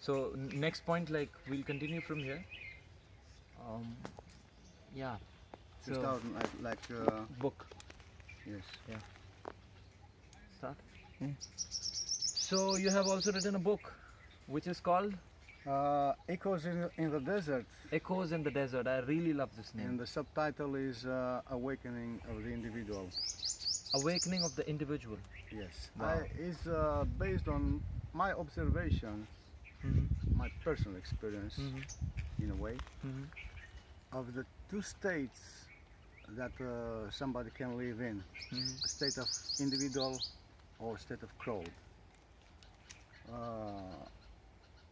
So next point, like we'll continue from here. Yeah. To So start book. yes. Yeah. Start. So you have also written a book, which is called Echoes in the Desert, Echoes in the Desert. I really love this name. and the subtitle is Awakening of the Individual. Awakening of the Individual. Yes. Wow. It's based on my observations, my personal experience, in a way, of the two states that somebody can live in: a state of individual or state of crowd.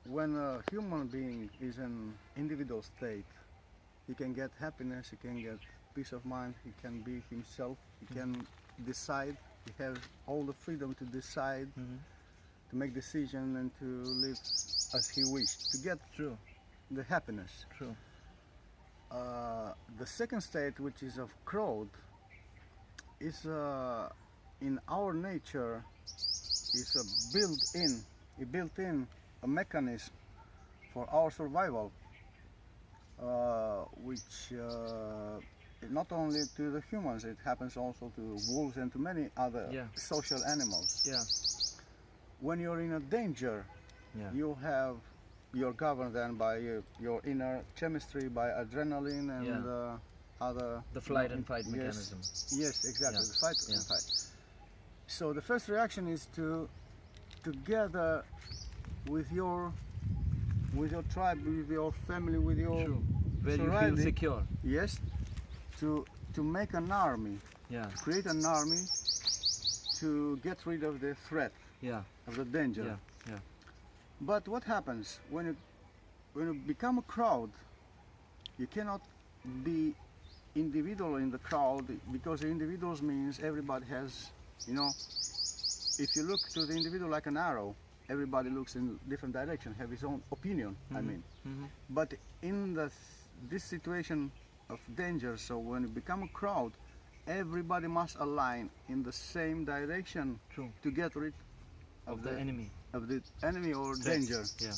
When a human being is in individual state, he can get happiness, he can get peace of mind, he can be himself, he can decide, he has all the freedom to decide, to make decision and to live as he wished, to get True. the happiness. True. The second state, which is of crowd, is in our nature, is a built-in a mechanism for our survival, which not only to the humans, it happens also to wolves and to many other social animals. Yeah. When you're in a danger, Yeah. you're governed then by your inner chemistry, by adrenaline and other... The flight and fight yes, mechanism. Yes, exactly, Yeah. the fight and fight. So the first reaction is to gather with your tribe, with your family, with your True. Where you surrounding. feel secure. Yes, to make an army, Yeah. create an army to get rid of the threat, Yeah. of the danger. Yeah. Yeah. But what happens when you become a crowd? You cannot be individual in the crowd, because the individuals means everybody has, if you look to the individual like an arrow, everybody looks in different direction, have his own opinion, I mean. But in this situation of danger, so when you become a crowd, everybody must align in the same direction. True. To get rid Of the enemy. of the enemy or Threat. danger. Yeah.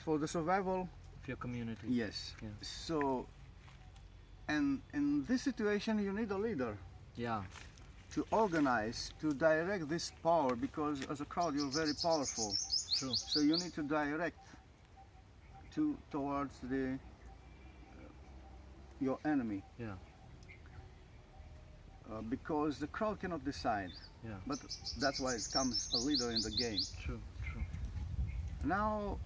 For the survival. Of your community. Yes. Yeah. So, and in this situation you need a leader Yeah. to organize, to direct this power, because as a crowd you're very powerful. True. So you need to direct towards your enemy, Yeah. because the crowd cannot decide. Yeah. But that's why it comes a leader in the game. True. True. Now,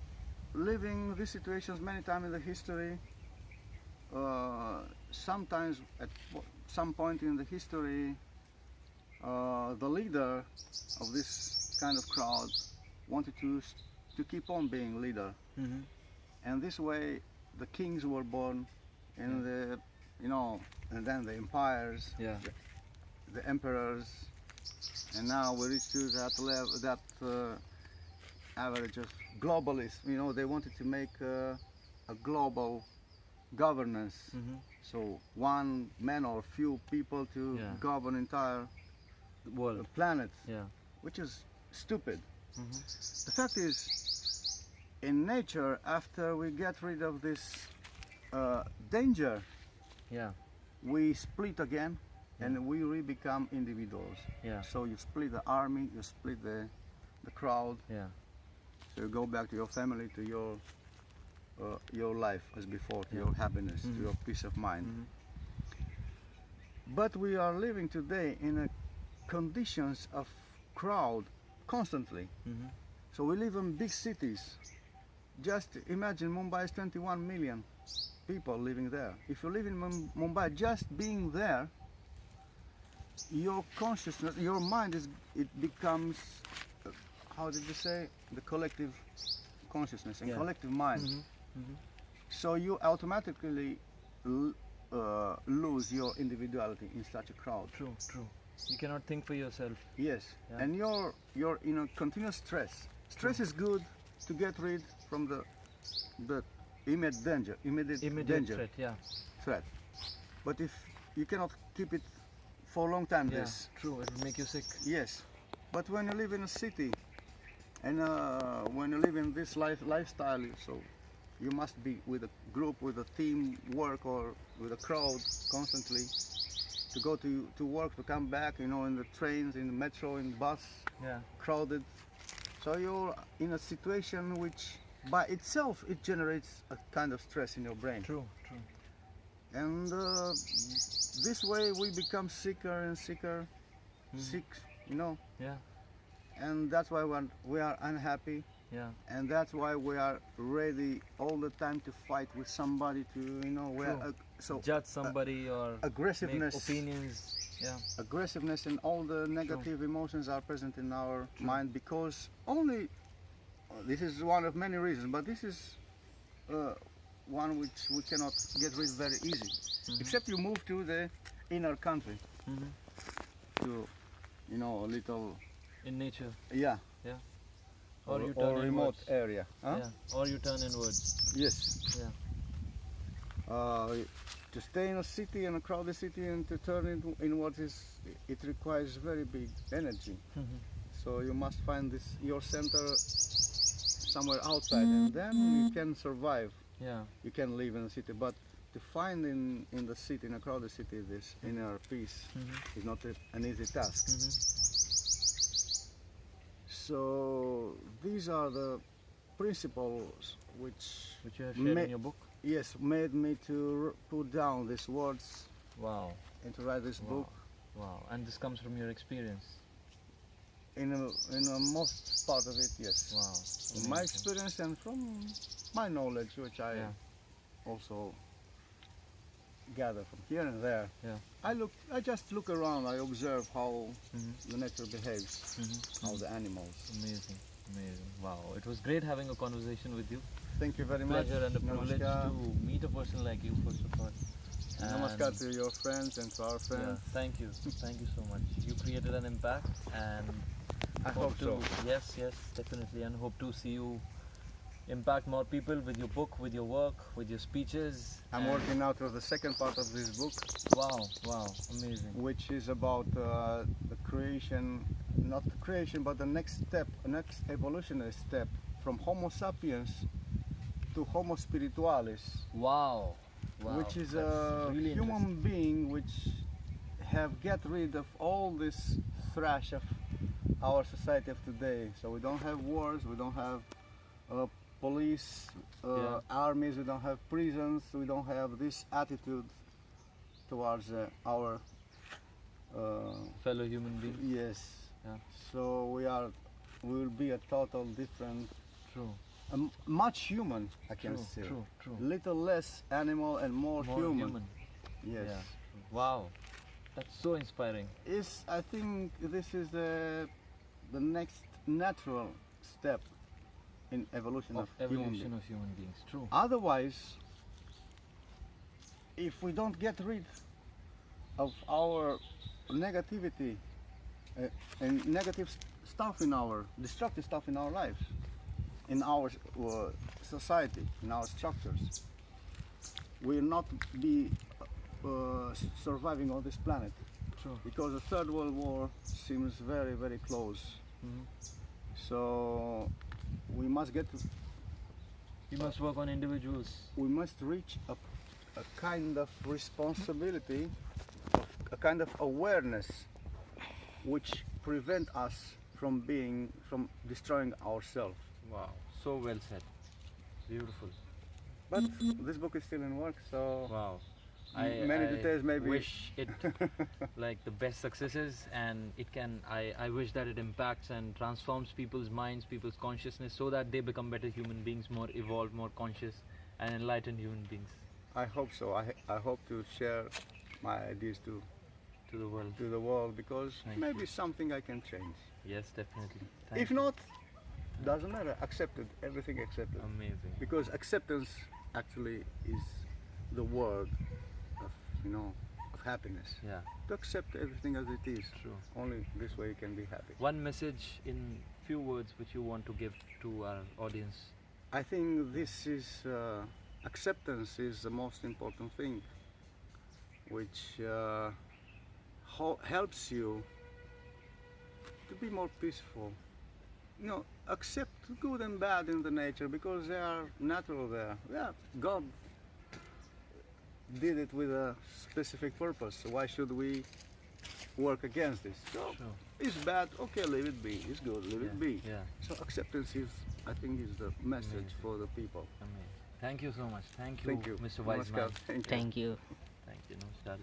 living these situations many times in the history, sometimes at some point in the history, the leader of this kind of crowd wanted to keep on being leader, and this way the kings were born, and and then the empires, Yeah. the emperors, and now we reach to that level, that average of globalists. They wanted to make a global governance, so one man or few people to govern entire World. planet, Yeah. which is stupid. The fact is, in nature, after we get rid of this danger, Yeah. we split again, and we become individuals. Yeah. So you split the army, you split the crowd. Yeah. So you go back to your family, to your life as before, to your happiness, to your peace of mind. But we are living today in a conditions of crowd constantly. So we live in big cities. Just imagine Mumbai is 21 million people living there. If you live in Mumbai, just being there, your consciousness, your mind becomes, how did you say, the collective consciousness and collective mind. So you automatically lose your individuality in such a crowd. True. True. You cannot think for yourself. Yes, Yeah. and you're in a continuous stress. Stress is good to get rid from the immediate danger, danger, threat. Yeah. threat. But if you cannot keep it for a long time, Yeah. this, True. It will make you sick. yes. But when you live in a city, And when you live in this lifestyle, so you must be with a group, with a team work, or with a crowd constantly to go to work, to come back, you know, in the trains, in the metro, in the bus, Yeah. crowded. So you're in a situation which by itself it generates a kind of stress in your brain. True. True. And this way we become sicker and sicker, sick, you know. Yeah. And that's why we are unhappy. Yeah. And that's why we are ready all the time to fight with somebody, to, you know, we are, True. so Judge somebody or aggressiveness, make opinions. Yeah. aggressiveness and all the negative emotions are present in our mind, because only this is one of many reasons, but this is one which we cannot get rid very easy, except you move to the inner country, to, you know, a little, In nature. yeah, Or you or turn remote inwards. area, huh? Yeah. Or you turn inwards. Yes. Yeah. To stay in a city, in a crowded city, and to turn inwards it requires very big energy. So you must find your center somewhere outside, and then you can survive. Yeah. You can live in the city, but to find in the city, in a crowded city, this inner peace is not an easy task. So these are the principles which Which you have shared in your book. yes, made me to put down these words Wow. and to write this book. Wow. And this comes from your experience. In a most part of it, yes. Wow. From my experience and from my knowledge, which I also gather from here and there. Yeah. I just look around. I observe how the nature behaves, how the animals. Amazing. Amazing. Wow. It was great having a conversation with you. Thank you very much. Pleasure and a privilege Namaskar. to meet a person like you, first of all. Namaskar to your friends and to our Yeah, friends. thank you. Thank you so much. You created an impact, and I hope so. Yes, definitely, and hope to see you impact more people with your book, with your work, with your speeches. I'm and- working out of the second part of this book, Wow, amazing. which is about the creation, not the creation, but the next step, next evolutionary step from Homo Sapiens to Homo Spiritualis, Wow. which is that's a really human being which have get rid of all this thrash of our society of today. So we don't have wars, we don't have police, armies, we don't have prisons, we don't have this attitude towards our fellow human being. yes. Yeah. So we will be a total different, True. much human, I can say. True. Little less animal and more human. Yes. Yeah. Wow. That's so inspiring. I think this is the next natural step in evolution of human Evolution being. of human beings. True. Otherwise, if we don't get rid of our negativity and negative stuff in our, destructive stuff in our lives, in our society, in our structures, we will not be surviving on this planet. True. Because the Third World War seems very, very close. So we must You must work on individuals. we must reach a kind of responsibility, a kind of awareness, which prevent us from destroying ourselves. Wow. So well said. Beautiful. But this book is still in work, so Wow. many details maybe. Wish it like the best successes, and it can. I wish that it impacts and transforms people's minds, people's consciousness, so that they become better human beings, more evolved, more conscious, and enlightened human beings I hope so. I hope to share my ideas to the world. to the world, because Thank maybe something I can change. Yes, definitely. If not, doesn't matter. Accepted. Everything accepted. Amazing. Because acceptance actually is the word of, of happiness. Yeah. To accept everything as it is. True. Only this way you can be happy. One message in few words which you want to give to our audience. I think this is acceptance is the most important thing, which helps you to be more peaceful. accept good and bad in the nature because they are natural there. Yeah, God did it with a specific purpose. So why should we work against this? So Sure. it's bad, okay, leave it be. It's good, leave it be. Yeah. So acceptance is, I think, is the message Amazing. for the people. Amazing. Thank you so much. Thank you, Thank you, Mr. Wise Namaskar. Man. Thank you. Thank you. Thank you. Namaskar.